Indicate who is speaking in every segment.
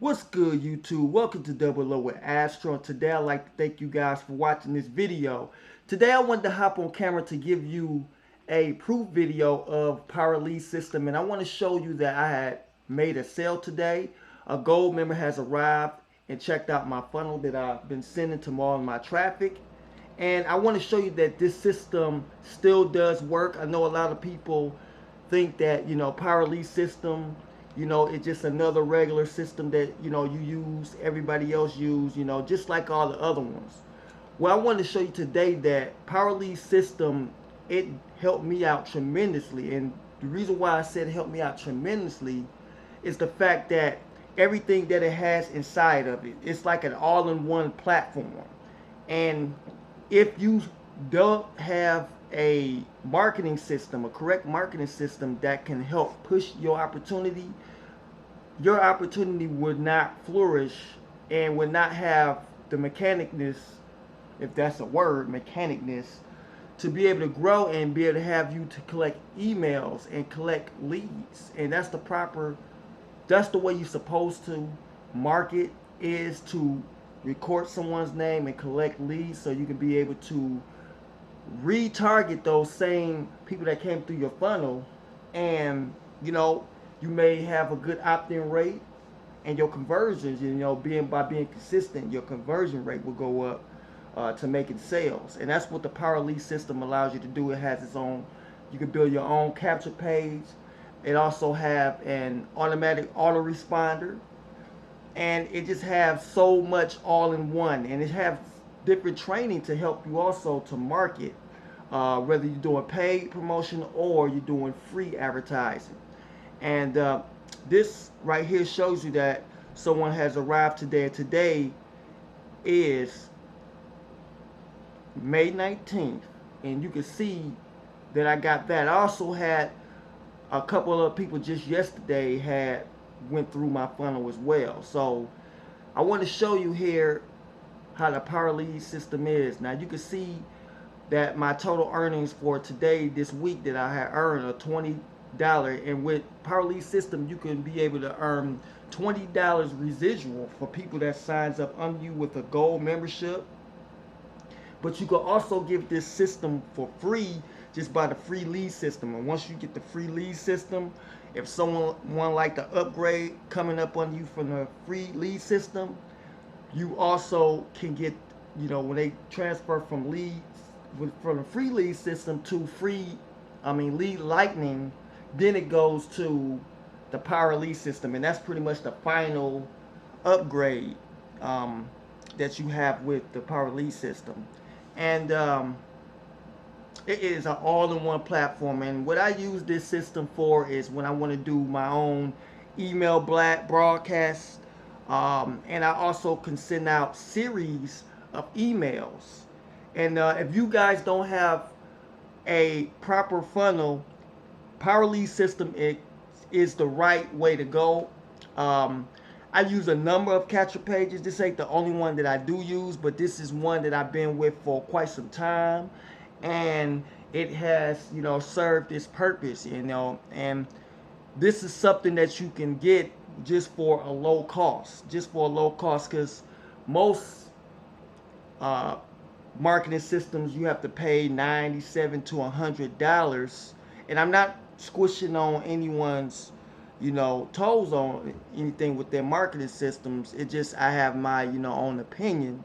Speaker 1: What's good, YouTube? Welcome to Double O with Astro. Today I'd like to thank you guys for watching this video. Today I wanted to hop on camera to give you a proof video of Power Lead System, and I want to show you that I had made a sale today. A gold member has arrived and checked out my funnel that I've been sending to all of my traffic. And I want to show you that this system still does work. I know a lot of people think that, Power Lead System, it's just another regular system that, you use, everybody else use, just like all the other ones. Well, I want to show you today that Power Lead System, it helped me out tremendously. And the reason why I said it helped me out tremendously is the fact that everything that it has inside of it, it's like an all-in-one platform. And if you don't have a marketing system, a correct marketing system that can help push your opportunity would not flourish and would not have the mechanicness, if that's a word, mechanicness, to be able to grow and be able to have you to collect emails and collect leads. And that's the way you're supposed to market, is to record someone's name and collect leads so you can be able to retarget those same people that came through your funnel. And you may have a good opt-in rate, and your conversions, by being consistent, your conversion rate will go up to making sales. And that's what the Power Lead System allows you to do. It has its own, you can build your own capture page. It also have an automatic autoresponder, and it just have so much all in one. And it have different training to help you also to market, whether you're doing paid promotion or you're doing free advertising. And this right here shows you that someone has arrived today. And today is May 19th, and you can see that I got that. I also had a couple of people just yesterday went through my funnel as well. So I want to show you here how the Power Lead System is. Now you can see that my total earnings for today, this week, that I had earned are $20. And with Power Lead System, you can be able to earn $20 residual for people that signs up under you with a gold membership. But you can also give this system for free just by the free lead system. And once you get the free lead system, if someone like the upgrade coming up on you from the free lead system, you also can get, when they transfer from the free lead system to lead lightning, then it goes to the Power Lead System. And that's pretty much the final upgrade that you have with the Power Lead System. And it is an all-in-one platform. And what I use this system for is when I want to do my own email broadcast. And I also can send out series of emails. And if you guys don't have a proper funnel, Power Lead System is the right way to go. I use a number of capture pages. This ain't the only one that I do use, but this is one that I've been with for quite some time, and it has served its purpose. And this is something that you can get just for a low cost, because most marketing systems you have to pay $97 to $100, and I'm not squishing on anyone's toes on anything with their marketing systems. It just, I have my own opinion.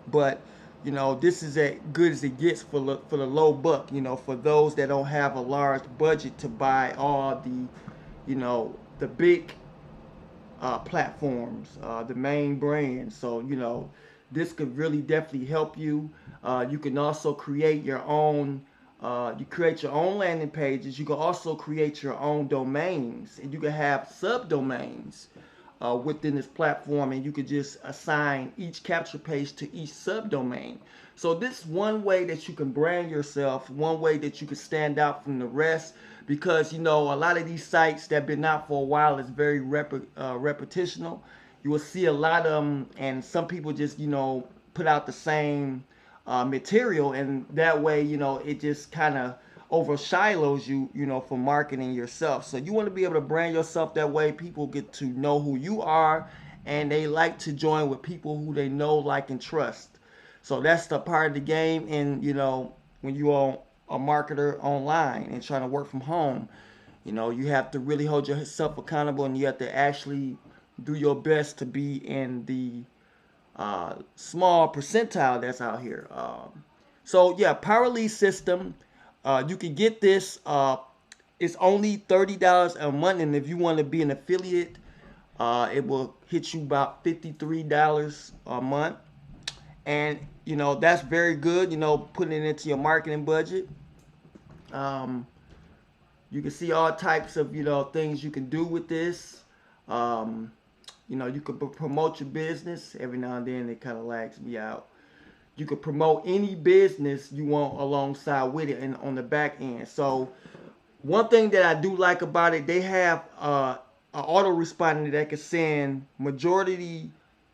Speaker 1: But this is as good as it gets for the low buck, for those that don't have a large budget to buy all the big platforms, the main brands. So this could really definitely help you. You can also create your own landing pages. You can also create your own domains, and you can have subdomains within this platform, and you could just assign each capture page to each subdomain. So this is one way that you can brand yourself, one way that you can stand out from the rest, because a lot of these sites that have been out for a while is very repetitional. You will see a lot of them, and some people just put out the same material, and that way it just kind of overshadows you, you know, for marketing yourself. So you want to be able to brand yourself that way. People get to know who you are, and they like to join with people who they know, like, and trust. So that's the part of the game. And you know, when you are a marketer online and trying to work from home, you know, you have to really hold yourself accountable, and you have to actually do your best to be in the small percentile that's out here. So yeah, Power Lead system. You can get this. It's only $30 a month, and if you want to be an affiliate, it will hit you about $53 a month. And you know, that's very good. You know, putting it into your marketing budget. Um, you can see all types of, you know, things you can do with this. Um, you know, you could promote your business. Every now and then it kind of lags me out. You could promote any business you want alongside with it and on the back end. So one thing that I do like about it, they have an autoresponder that can send majority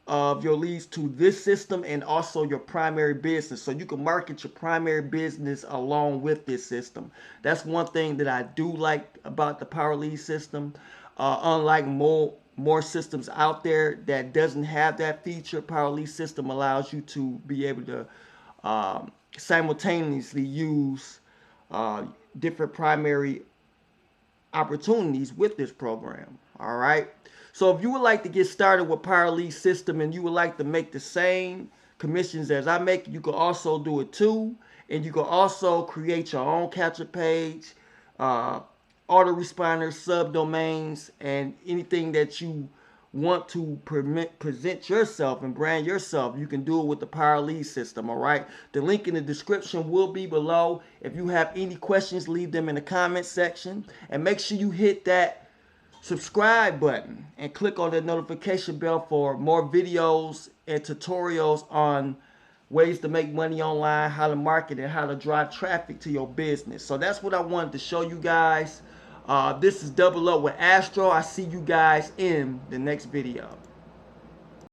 Speaker 1: of your leads to this system and also your primary business. So you can market your primary business along with this system. That's one thing that I do like about the Power Lead system. Unlike more systems out there that doesn't have that feature, Power Lead system allows you to be able to simultaneously use different primary opportunities with this program. All right. So if you would like to get started with Power Lead system and you would like to make the same commissions as I make, you can also do it too. And you can also create your own capture page, autoresponder, subdomains, and anything that you want to present yourself and brand yourself. You can do it with the Power Lead system. All right. The link in the description will be below. If you have any questions, leave them in the comment section, and make sure you hit that subscribe button and click on the notification bell for more videos and tutorials on ways to make money online, how to market, and how to drive traffic to your business. So that's what I wanted to show you guys. This is Double Up with Astro. I see you guys in the next video.